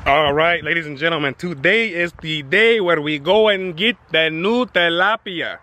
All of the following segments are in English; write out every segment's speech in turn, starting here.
All right, ladies and gentlemen, today is the day where we go and get the new tilapia.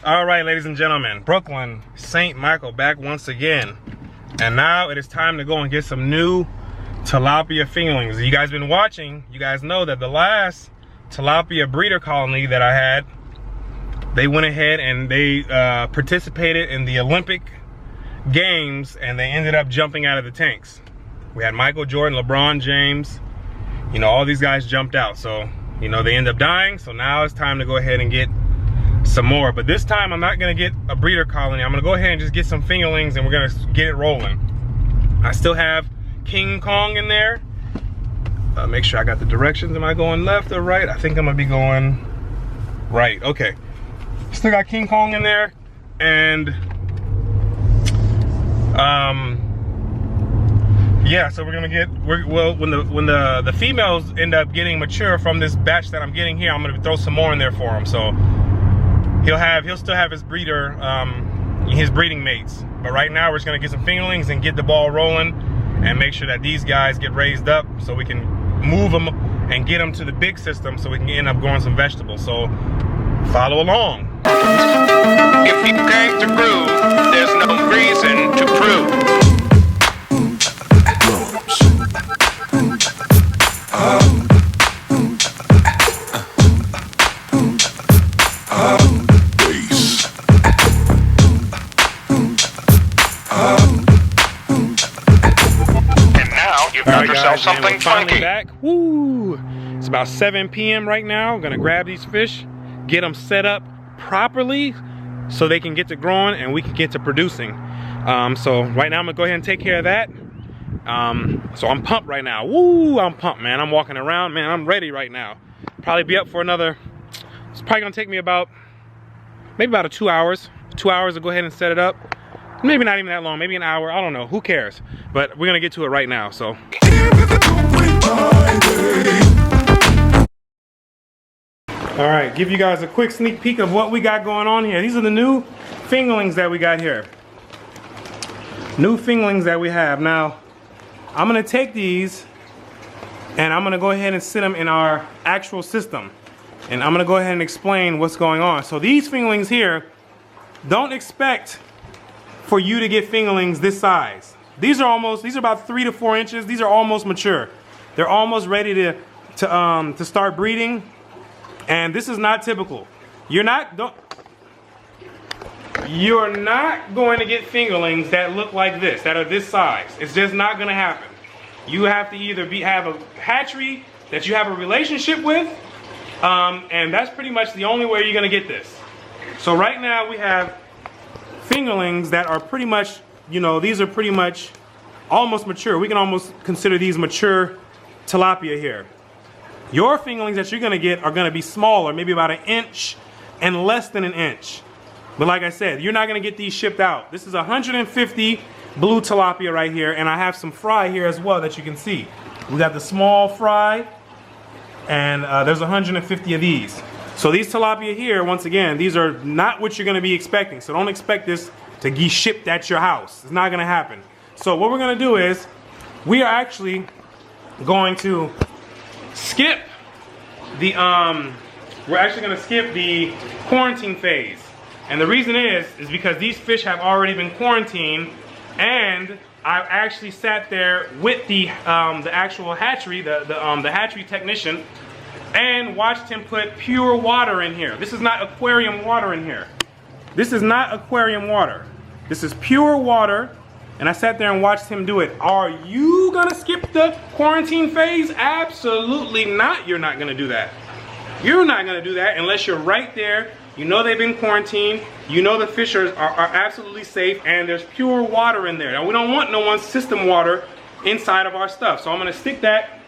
All right, ladies and gentlemen, Brooklyn, St. Michael back once again. And now it is time to go and get some new tilapia fingerlings. You guys been watching, you guys know that the last tilapia breeder colony that I had, they went ahead and they participated in the Olympic Games and they ended up jumping out of the tanks. We had Michael Jordan, LeBron James, you know, all these guys jumped out. So, you know, they end up dying. So now it's time to go ahead and get some more. But this time I'm not gonna get a breeder colony. I'm gonna go ahead and just get some fingerlings and we're gonna get it rolling. I still have King Kong in there. Make sure I got the directions. Am I going left or right? I think I'm gonna be going right. Okay. Still got King Kong in there, and yeah, so we're gonna get, well, when the females end up getting mature from this batch that I'm getting here, I'm gonna throw some more in there for him. So he'll still have his breeder, his breeding mates. But right now we're just gonna get some fingerlings and get the ball rolling and make sure that these guys get raised up so we can move them and get them to the big system so we can end up growing some vegetables. So follow along. If you came to prove, there's no reason to prove. And now you've got yourself something funky. Back. Woo! It's about 7 p.m. right now. I'm gonna grab these fish, get them set up properly so they can get to growing and we can get to producing. So right now I'm gonna go ahead and take care of that. So I'm pumped right now. Woo, I'm pumped, man. I'm walking around, man. I'm ready right now. Probably be up for another, it's probably gonna take me about, maybe about 2 hours. 2 hours to go ahead and set it up. Maybe not even that long, maybe an hour, I don't know, who cares? But we're gonna get to it right now, so. All right, give you guys a quick sneak peek of what we got going on here. These are the new fingerlings that we got here. New fingerlings that we have. Now, I'm gonna take these and I'm gonna go ahead and sit them in our actual system. And I'm gonna go ahead and explain what's going on. So these fingerlings here, don't expect for you to get fingerlings this size. These are about 3 to 4 inches. These are almost mature. They're almost ready to start breeding. And this is not typical. You're not going to get fingerlings that look like this, that are this size. It's just not going to happen. You have to either have a hatchery that you have a relationship with, and that's pretty much the only way you're going to get this. So right now we have fingerlings that are pretty much, you know, these are pretty much almost mature. We can almost consider these mature tilapia here. Your fingerlings that you're gonna get are gonna be smaller, maybe about 1 inch and less than 1 inch. But like I said, you're not gonna get these shipped out. This is 150 blue tilapia right here, and I have some fry here as well that you can see. We got the small fry, and there's 150 of these. So these tilapia here, once again, these are not what you're gonna be expecting. So don't expect this to be shipped at your house. It's not gonna happen. So what we're gonna do is, we are actually going to skip the we're actually going to skip the quarantine phase, and the reason is because these fish have already been quarantined, and I actually sat there with the actual hatchery, the hatchery technician, and watched him put pure water in here. This is not aquarium water in here. This is not aquarium water. This is pure water. And I sat there and watched him do it. Are you gonna skip the quarantine phase? Absolutely not. You're not gonna do that. You're not gonna do that unless you're right there. You know they've been quarantined. You know the fish are absolutely safe, and there's pure water in there. Now we don't want no one's system water inside of our stuff. So I'm gonna stick that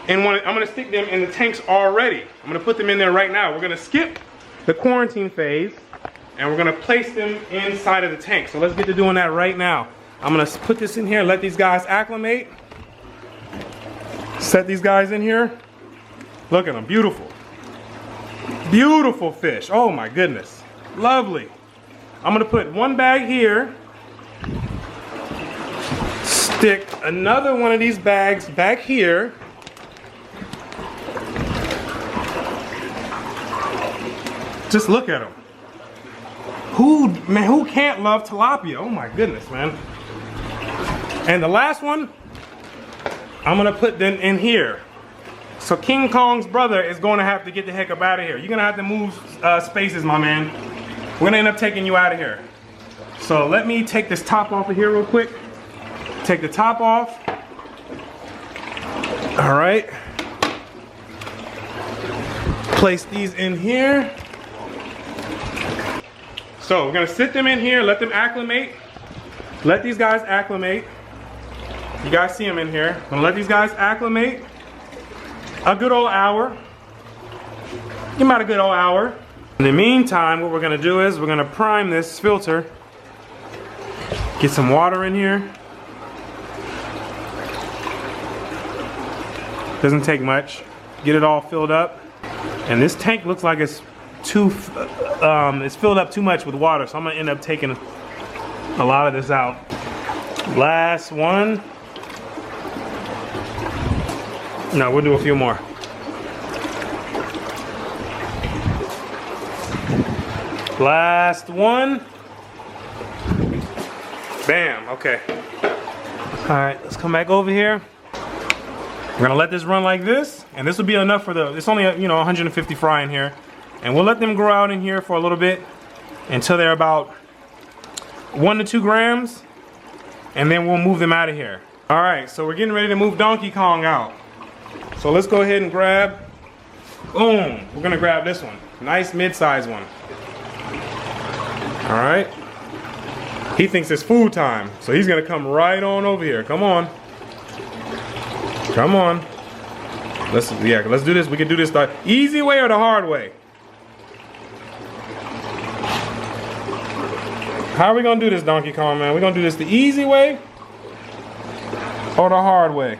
in I'm gonna stick them in the tanks already. I'm gonna put them in there right now. We're gonna skip the quarantine phase and we're gonna place them inside of the tank. So let's get to doing that right now. I'm gonna put this in here, let these guys acclimate. Set these guys in here. Look at them, beautiful. Beautiful fish, oh my goodness. Lovely. I'm gonna put one bag here stick another one of these bags back here. Just look at them. Who can't love tilapia? Oh my goodness, man. And the last one, I'm gonna put them in here. So King Kong's brother is gonna have to get the heck up out of here. You're gonna have to move spaces, my man. We're gonna end up taking you out of here. So let me take this top off of here real quick. Take the top off. All right. Place these in here. So we're gonna sit them in here, let them acclimate. Let these guys acclimate. You guys see them in here. I'm gonna let these guys acclimate. A good old hour. Give them about a good old hour. In the meantime, what we're gonna do is we're gonna prime this filter. Get some water in here. Doesn't take much. Get it all filled up. And this tank looks like it's it's filled up too much with water, so I'm gonna end up taking a lot of this out. Last one. No, we'll do a few more. Last one. Bam, okay. All right, let's come back over here. We're gonna let this run like this, and this will be enough for it's only, 150 fry in here. And we'll let them grow out in here for a little bit until they're about 1 to 2 grams, and then we'll move them out of here. All right, so we're getting ready to move Donkey Kong out. So let's go ahead and grab, boom, we're gonna grab this one. Nice mid-size one. All right. He thinks it's food time, so he's gonna come right on over here. Come on. Come on. Let's do this. We can do this the easy way or the hard way. How are we gonna do this, Donkey Kong, man? We gonna do this the easy way or the hard way?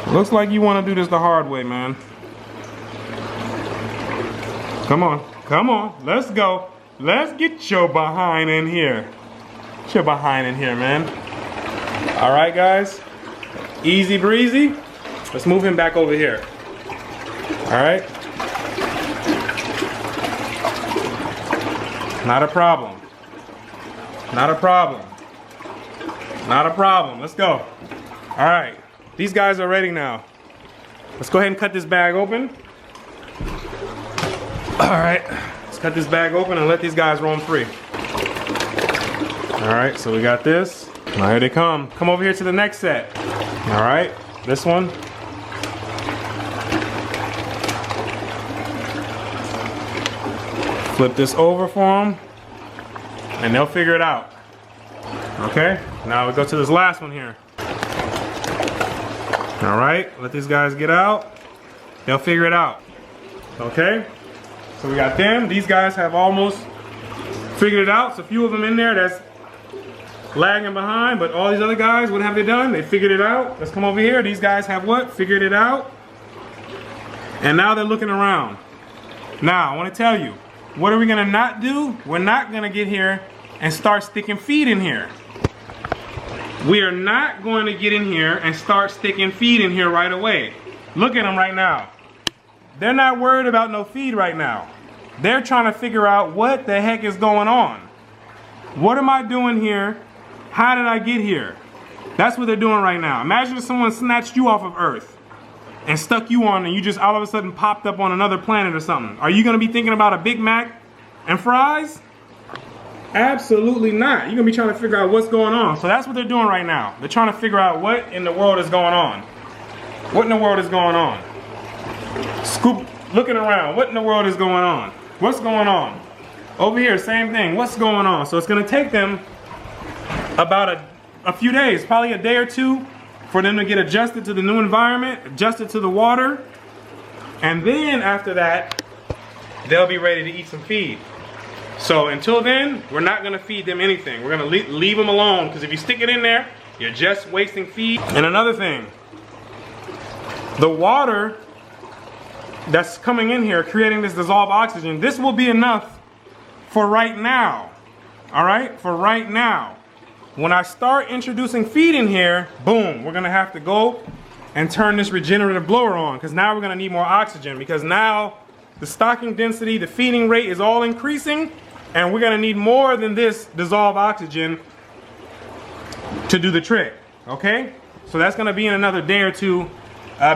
Looks like you wanna do this the hard way, man. Come on, come on, let's go. Let's get your behind in here. Get your behind in here, man. All right, guys. Easy breezy. Let's move him back over here. All right. Not a problem. Not a problem. Not a problem. Let's go. All right. These guys are ready now. Let's go ahead and cut this bag open. All right. Let's cut this bag open and let these guys roam free. All right. So we got this. Now here they come. Come over here to the next set. All right. This one. Flip this over for them, and they'll figure it out. Okay, now we go to this last one here. All right, let these guys get out. They'll figure it out. Okay, so we got them. These guys have almost figured it out. So a few of them in there that's lagging behind, but all these other guys, what have they done? They figured it out. Let's come over here. These guys have what? Figured it out. And now they're looking around. Now, I want to tell you, what are we gonna not do? We're not gonna get here and start sticking feed in here. We are not going to get in here and start sticking feed in here right away. Look at them right now. They're not worried about no feed right now. They're trying to figure out what the heck is going on. What am I doing here? How did I get here? That's what they're doing right now. Imagine if someone snatched you off of Earth and stuck you on, and you just all of a sudden popped up on another planet or something. Are you gonna be thinking about a Big Mac and fries? Absolutely not. You're gonna be trying to figure out what's going on. So that's what they're doing right now. They're trying to figure out what in the world is going on. What in the world is going on? Scoop, looking around. What in the world is going on? What's going on? Over here, same thing. What's going on? So it's gonna take them about a few days, probably a day or two, for them to get adjusted to the new environment, adjusted to the water, and then after that, they'll be ready to eat some feed. So until then, we're not gonna feed them anything. We're gonna leave them alone, because if you stick it in there, you're just wasting feed. And another thing, the water that's coming in here, creating this dissolved oxygen, this will be enough for right now, all right? For right now. when I start introducing feed in here, boom, we're gonna have to go and turn this regenerative blower on, because now we're gonna need more oxygen, because now the stocking density, the feeding rate is all increasing, and we're gonna need more than this dissolved oxygen to do the trick, okay? So that's gonna be in another day or two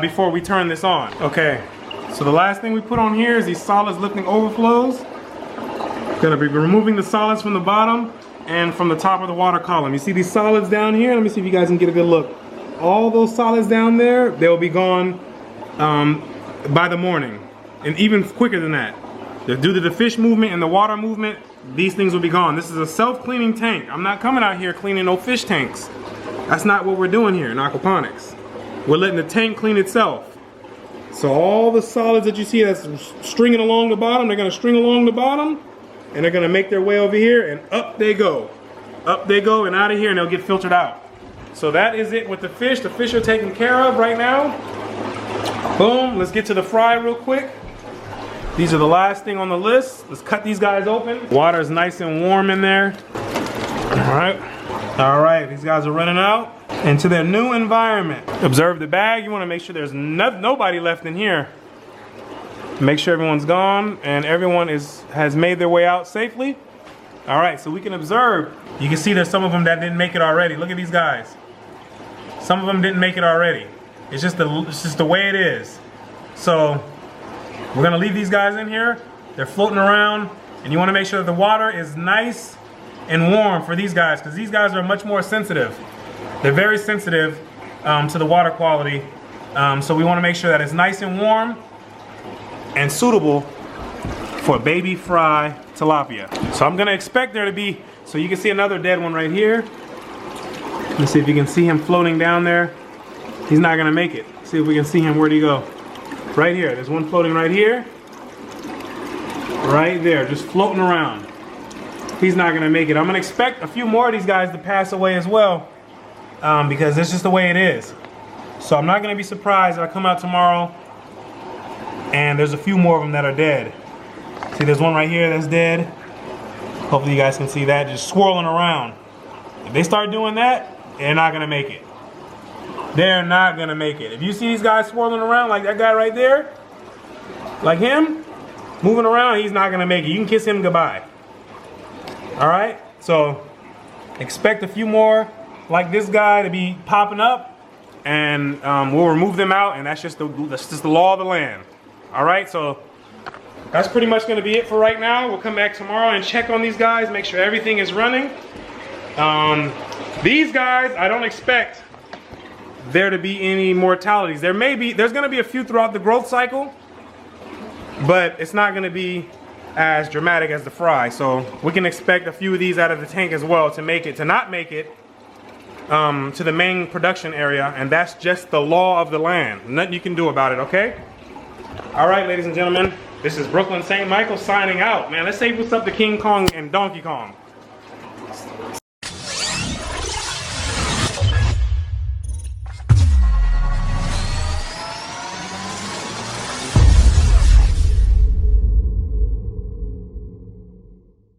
before we turn this on. Okay, so the last thing we put on here is these solids lifting overflows. Gonna be removing the solids from the bottom and from the top of the water column. You see these solids down here? Let me see if you guys can get a good look. All those solids down there, they'll be gone by the morning, and even quicker than that. Due to the fish movement and the water movement, these things will be gone. This is a self-cleaning tank. I'm not coming out here cleaning no fish tanks. That's not what we're doing here in aquaponics. We're letting the tank clean itself. So all the solids that you see that's stringing along the bottom, they're gonna string along the bottom, and they're gonna make their way over here, and up they go. Up they go and out of here, and they'll get filtered out. So that is it with the fish. The fish are taken care of right now. Boom, let's get to the fry real quick. These are the last thing on the list. Let's cut these guys open. Water is nice and warm in there. All right, these guys are running out into their new environment. Observe the bag. You wanna make sure there's nobody left in here. Make sure everyone's gone and everyone has made their way out safely. All right, so we can observe. You can see there's some of them that didn't make it already. Look at these guys. Some of them didn't make it already. It's just the way it is. So we're gonna leave these guys in here. They're floating around, and you wanna make sure that the water is nice and warm for these guys, because these guys are much more sensitive. They're very sensitive to the water quality. So we wanna make sure that it's nice and warm and suitable for baby fry tilapia. So I'm gonna expect there to be, so you can see another dead one right here. Let's see if you can see him floating down there. He's not gonna make it. See if we can see him. Where'd he go? Right here. There's one floating right here. Right there, just floating around. He's not gonna make it. I'm gonna expect a few more of these guys to pass away as well, because it's just the way it is. So I'm not gonna be surprised if I come out tomorrow and there's a few more of them that are dead. See, there's one right here that's dead. Hopefully you guys can see that, just swirling around. If they start doing that, they're not gonna make it. They're not gonna make it. If you see these guys swirling around like that guy right there, like him, moving around, he's not gonna make it. You can kiss him goodbye. All right, so expect a few more like this guy to be popping up, and we'll remove them out, and that's just the law of the land. All right, so that's pretty much gonna be it for right now. We'll come back tomorrow and check on these guys, make sure everything is running. These guys, I don't expect there to be any mortalities. There's gonna be a few throughout the growth cycle, but it's not gonna be as dramatic as the fry. So we can expect a few of these out of the tank as well to not make it to the main production area, and that's just the law of the land. Nothing you can do about it, okay? All right, ladies and gentlemen, this is Brooklyn St. Michael signing out. Man, let's say what's up to King Kong and Donkey Kong.